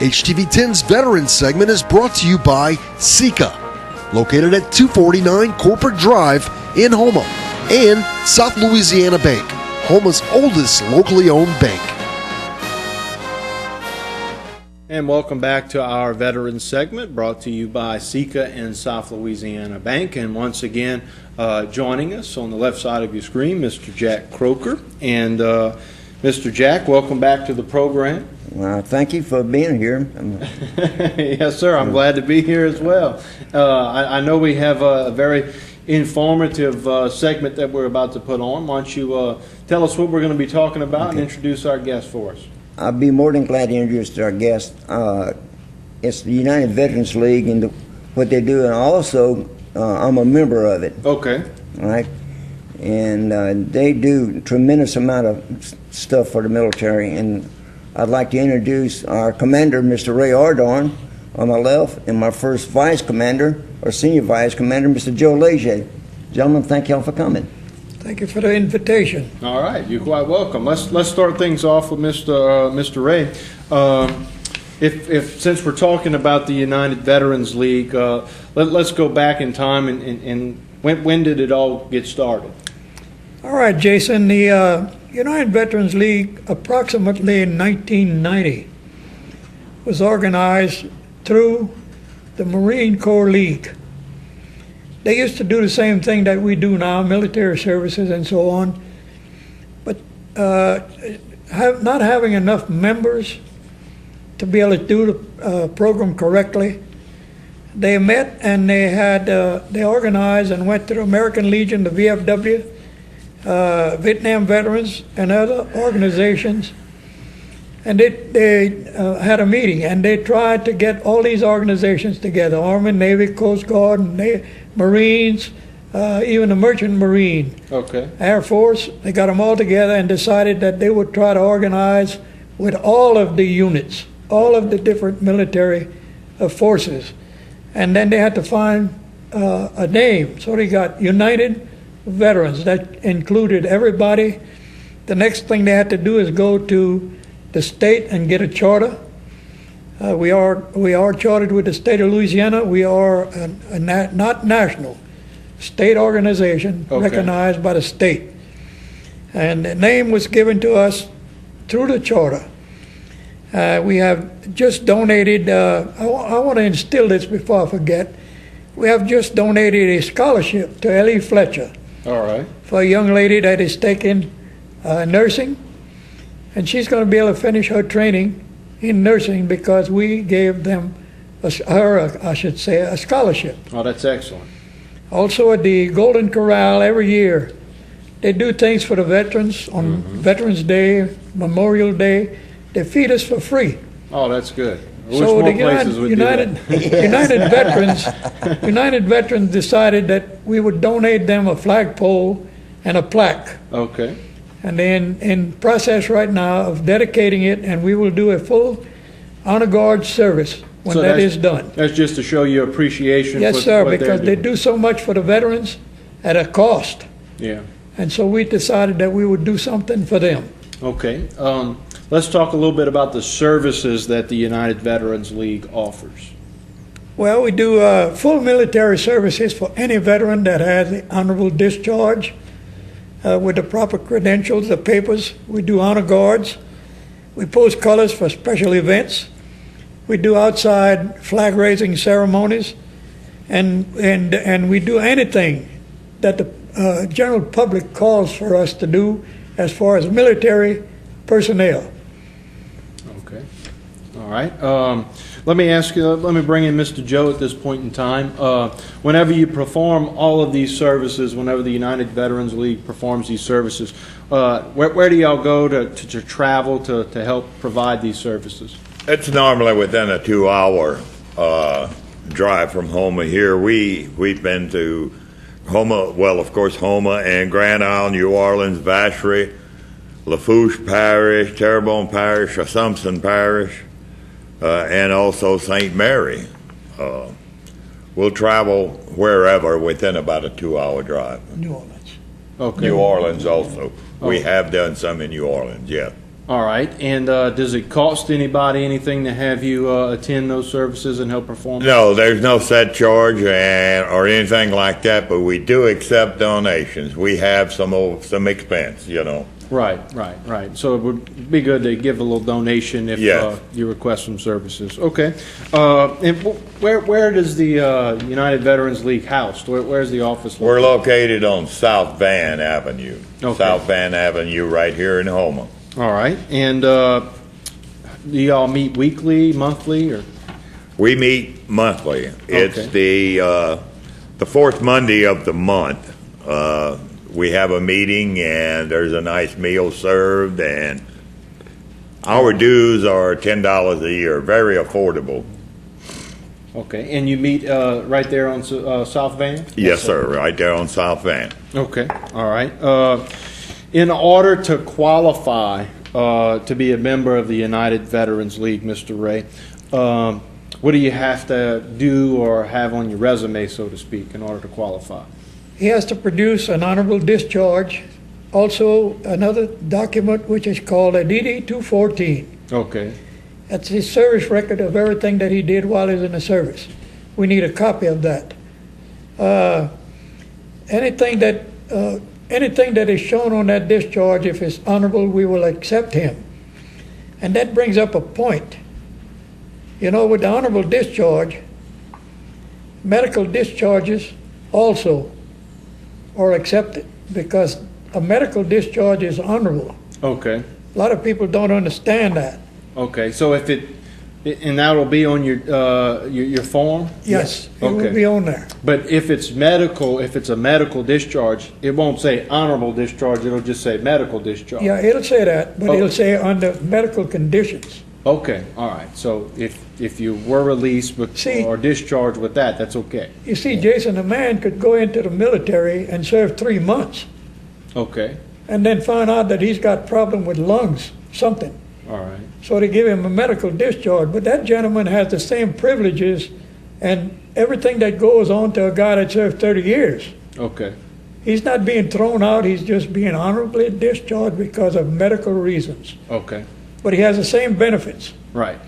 HTV10's Veterans segment is brought to you by Sika, located at 249 Corporate Drive in Houma, and South Louisiana Bank, Houma's oldest locally owned bank. And welcome back to our Veterans segment, brought to you by Sika and South Louisiana Bank. And once again, joining us on the left side of your screen, Mr. Jack Croker. And Mr. Jack, welcome back to the program. Well, thank you for being here. Yes, sir. I'm glad to be here as well. I know we have a very informative segment that we're about to put on. Why don't you tell us what we're going to be talking about and introduce our guest for us? I'll be more than glad to introduce our guest. It's the United Veterans League and what they do, and also I'm a member of it. Okay. All right. And they do a tremendous amount of stuff for the military. And I'd like to introduce our commander, Mr. Ray Ordoyne, on my left, and my first vice commander, or senior vice commander, Mr. Joe Leger. Gentlemen, thank y'all for coming. Thank you for the invitation. All right, you're quite welcome. Let's start things off with Mr. Ray. If since we're talking about the United Veterans League, let's go back in time and when did it all get started? All right, Jason. The United Veterans League, approximately in 1990, was organized through the Marine Corps League. They used to do the same thing that we do now, military services and so on, but not having enough members to be able to do the program correctly, they met and they organized and went to the American Legion, the VFW, Vietnam Veterans, and other organizations, and they had a meeting, and they tried to get all these organizations together: Army, Navy, Coast Guard, and Marines, even the Merchant Marine, Air Force. They got them all together and decided that they would try to organize with all of the units, all of the different military forces. And then they had to find a name. So they got United Veterans. That included everybody. The next thing they had to do is go to the state and get a charter. We are chartered with the state of Louisiana. We are a not national, state organization recognized by the state. And the name was given to us through the charter. We have just donated, I want to instill this before I forget, we have just donated a scholarship to Ellie Fletcher. All right. For a young lady that is taking nursing, and she's going to be able to finish her training in nursing because we gave them, a scholarship. Oh, that's excellent. Also at the Golden Corral every year, they do things for the veterans on Veterans Day, Memorial Day. They feed us for free. Oh, that's good. So the United Veterans decided that we would donate them a flagpole and a plaque. Okay. And then in process right now of dedicating it, and we will do a full honor guard service when that is done. That's just to show your appreciation. Yes, sir, because they do so much for the veterans at a cost. Yeah. And so we decided that we would do something for them. Okay. Let's talk a little bit about the services that the United Veterans League offers. Well, we do full military services for any veteran that has the honorable discharge with the proper credentials, the papers. We do honor guards. We post colors for special events. We do outside flag raising ceremonies, and we do anything that the general public calls for us to do as far as military personnel. Okay. All right. Let me ask you, let me bring in Mr. Joe at this point in time. Whenever you perform all of these services, whenever the United Veterans League performs these services, where do y'all go to travel to help provide these services? It's normally within a 2-hour drive from Houma here. We've been to Houma, well, of course, Houma and Grand Isle, New Orleans, Vacherie, Lafourche Parish, Terrebonne Parish, Assumption Parish, and also St. Mary. We'll travel wherever within about a 2-hour drive. New Orleans. Okay. New Orleans also. We have done some in New Orleans, yeah. All right. And does it cost anybody anything to have you attend those services and help perform? No, there's no set charge or anything like that, but we do accept donations. We have some expense, you know. Right. So it would be good to give a little donation if Yes. you request some services. Okay. And where does the United Veterans League housed? Where's the office We're located? located on South Van Avenue. Okay. South Van Avenue right here in Houma. All right. And do y'all meet weekly, monthly, or? We meet monthly. It's Okay. the fourth Monday of the month. We have a meeting and there's a nice meal served, and our dues are $10 a year, very affordable. Okay. And you meet right there on South Van? Yes, sir, right there on South Van. Okay. All right. In order to qualify to be a member of the United Veterans League, Mr. Ray, what do you have to do or have on your resume, so to speak, in order to qualify? He has to produce an honorable discharge, also another document which is called a DD-214. Okay. That's his service record of everything that he did while he was in the service. We need a copy of that. Anything that is shown on that discharge, if it's honorable, we will accept him. And that brings up a point. You know, with the honorable discharge, medical discharges also are accepted because a medical discharge is honorable. Okay. A lot of people don't understand that. Okay. So if and that'll be on your form? Yes, it Okay. will be on there. But if it's a medical discharge, it won't say honorable discharge, it'll just say medical discharge. Yeah, it'll say that, but Oh. it'll say under medical conditions. Okay, all right. So if you were released See- or discharged with that, that's okay. You see, Jason, a man could go into the military and serve 3 months Okay, and then find out that he's got problem with lungs, something. all right. So they give him a medical discharge, but that gentleman has the same privileges and everything that goes on to a guy that served 30 years. Okay, He's not being thrown out, he's just being honorably discharged because of medical reasons. okay, But he has the same benefits. right.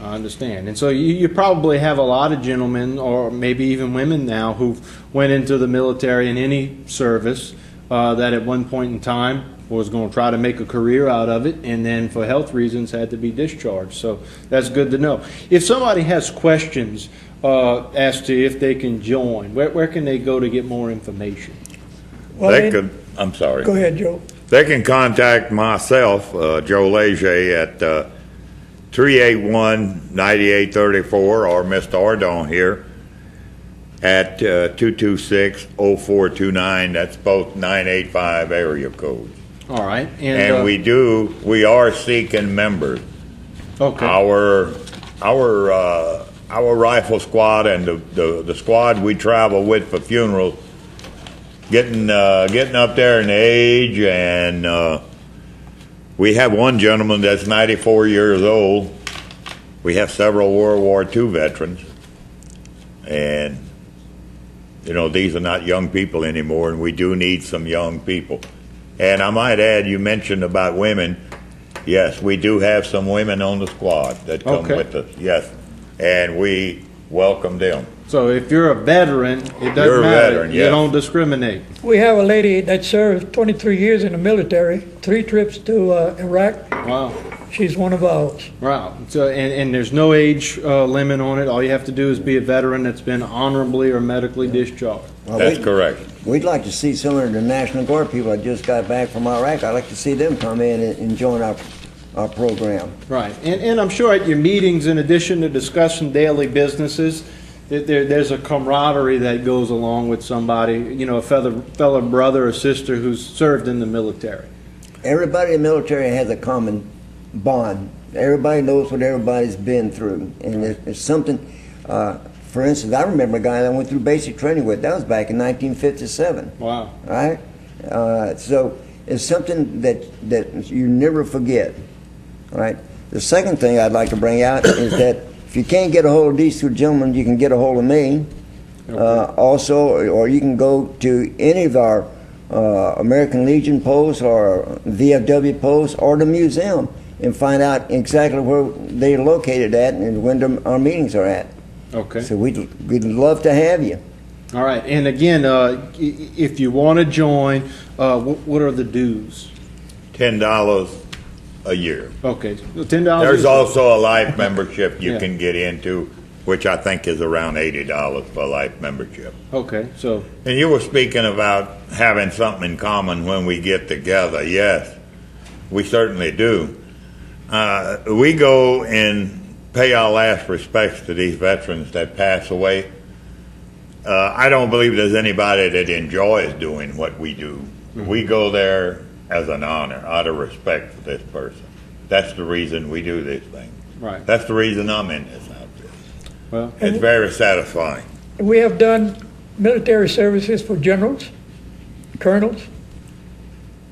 I understand. And so you probably have a lot of gentlemen, or maybe even women now, who went into the military in any service that at one point in time was going to try to make a career out of it, and then for health reasons had to be discharged. So that's good to know. If somebody has questions as to if they can join, where can they go to get more information? Well, I'm sorry. Go ahead, Joe. They can contact myself, Joe Leger, at 381-9834, or Mr. Ordoyne here at 226-0429. That's both 985 area codes. All right. And we are seeking members. Okay. Our rifle squad and the squad we travel with for funerals getting up there in age, and we have one gentleman that's 94 years old. We have several World War II veterans, and you know, these are not young people anymore, and we do need some young people. And I might add, you mentioned about women. Yes, we do have some women on the squad that come with us. Yes, and we welcome them. So if you're a veteran, it doesn't You're a matter. veteran, You yes. don't discriminate. We have a lady that served 23 years in the military, 3 trips to Iraq. Wow. She's one of ours. Wow. So, and there's no age limit on it. All you have to do is be a veteran that's been honorably or medically discharged. Well, That's correct. We'd like to see some of the National Guard people that just got back from Iraq. I'd like to see them come in and join our program. Right. And I'm sure at your meetings, in addition to discussing daily businesses, there's a camaraderie that goes along with somebody, you know, a fellow brother or sister who's served in the military. Everybody in the military has a common bond. Everybody knows what everybody's been through. And it's something, for instance, I remember a guy that I went through basic training with. That was back in 1957. Wow. Right? So it's something that you never forget. All right? The second thing I'd like to bring out is that if you can't get a hold of these two gentlemen, you can get a hold of me. Also, or you can go to any of our American Legion posts or VFW posts or the museum and find out exactly where they're located at and when our meetings are at. Okay. So we'd love to have you. All right. And again, if you want to join, what are the dues? $10 a year. Okay. $10. There's also a life membership you Yeah. can get into, which I think is around $80 for a life membership. Okay. So, And you were speaking about having something in common when we get together. Yes, we certainly do. We go and pay our last respects to these veterans that pass away. I don't believe there's anybody that enjoys doing what we do. Mm-hmm. We go there as an honor, out of respect for this person. That's the reason we do this thing. right. That's the reason I'm in this outfit. Well, It's very satisfying. We have done military services for generals, colonels,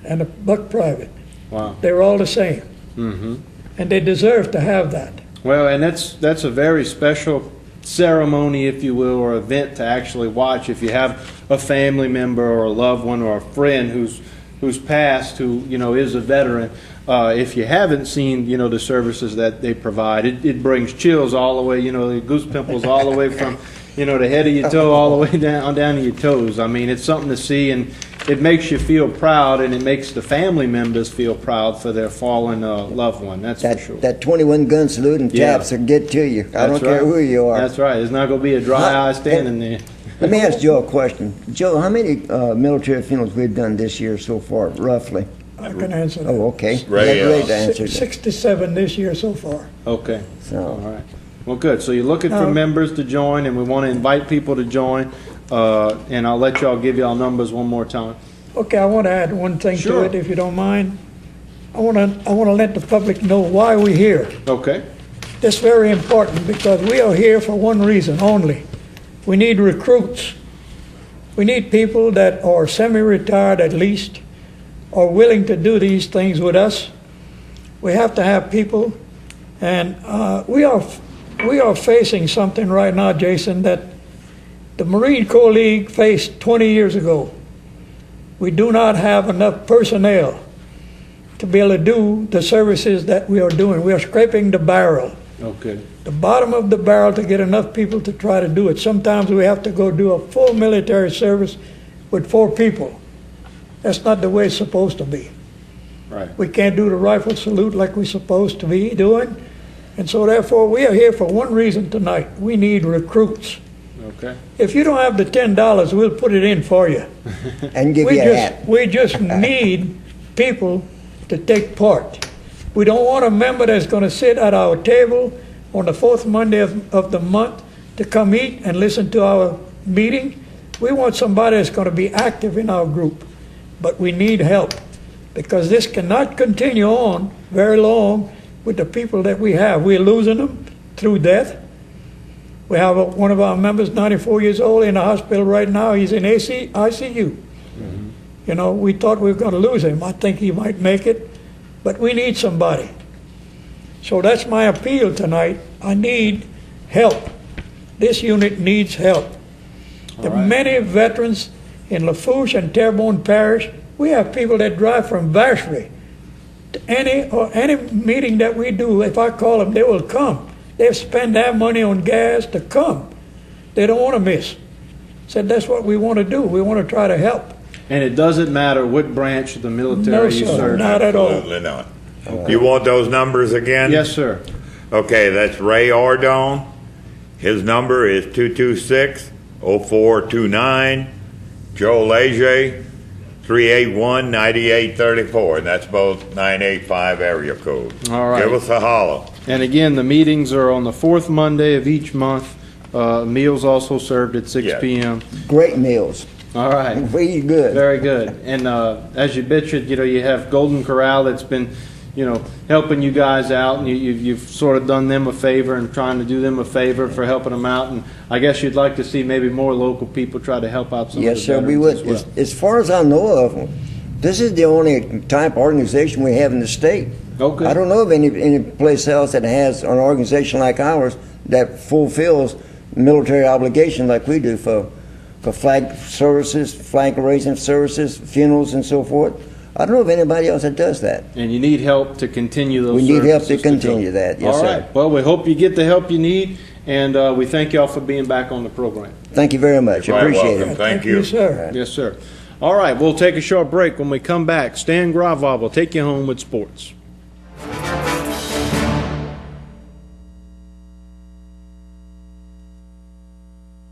and a buck private. wow. They're all the same, Mm-hmm. and they deserve to have that. Well, and that's a very special ceremony, if you will, or event to actually watch. If you have a family member or a loved one or a friend who's passed, who is a veteran, if you haven't seen the services that they provide, it brings chills all the way, the goose pimples all the way from the head of your toe all the way down to your toes. I mean, it's something to see, and it makes you feel proud, and it makes the family members feel proud for their fallen loved one. That's for sure. That 21 gun salute and Yeah. taps will get to you. I don't That's care right. who you are. That's right. There's not going to be a dry eye standing there. Let me ask Joe a question. Joe, how many military funerals we've done this year so far, roughly? I can answer that. Oh, okay. Ray, Let Ray to answer that. 67 this year so far. Okay. So- All right. Well, good. So you're looking for members to join, and we want to invite people to join. And I'll let y'all give y'all numbers one more time. Okay, I want to add one thing Sure. to it, if you don't mind. I want to let the public know why we're here. Okay. That's very important because we are here for one reason only. We need recruits. We need people that are semi-retired at least, are willing to do these things with us. We have to have people, and we are facing something right now, Jason, that the Marine Corps League faced 20 years ago. We do not have enough personnel to be able to do the services that we are doing. We are scraping the barrel, Okay. the bottom of the barrel, to get enough people to try to do it. Sometimes we have to go do a full military service with 4 people. That's not the way it's supposed to be. Right. We can't do the rifle salute like we're supposed to be doing. And so therefore, we are here for one reason tonight. We need recruits. Okay. If you don't have the $10, we'll put it in for you. And give you a hat. We just need people to take part. We don't want a member that's going to sit at our table on the 4th Monday of the month to come eat and listen to our meeting. We want somebody that's going to be active in our group. But we need help because this cannot continue on very long with the people that we have. We're losing them through death. We have one of our members, 94 years old, in the hospital right now. He's in ICU. We thought we were going to lose him. I think he might make it, but we need somebody. So that's my appeal tonight. I need help. This unit needs help. The right. many veterans in Lafourche and Terrebonne Parish, we have people that drive from Vacherie to any meeting that we do. If I call them, they will come. They spend their money on gas to come. They don't want to miss. Said that's what we want to do. We want to try to help. And it doesn't matter what branch of the military No, you sir, serve. not at all. Absolutely not. You want those numbers again? Yes, sir. Okay, that's Ray Ordoyne. His number is 226-0429. Joe Leger, 381-9834, and that's both 985 area code. All right. Give us a holler. And again, the meetings are on the 4th Monday of each month. Meals also served at 6 Yes. p.m. Great meals. All right. We good. Very good. And as you mentioned, you have Golden Corral that's been, helping you guys out, and you've sort of done them a favor and trying to do them a favor for helping them out. And I guess you'd like to see maybe more local people try to help out some Yes, of the sir, we veterans would. as well. As far as I know of, this is the only type of organization we have in the state. Okay. I don't know of any place else that has an organization like ours that fulfills military obligations like we do for flag services, flag raising services, funerals, and so forth. I don't know of anybody else that does that. And you need help to continue those We need help to services continue go. that. Yes, All sir. right. Well, we hope you get the help you need, and we thank y'all for being back on the program. Thank you very much. You're quite Appreciate welcome. it. Thank you. sir. Yes, sir. All right, we'll take a short break. When we come back, Stan Gravov will take you home with sports.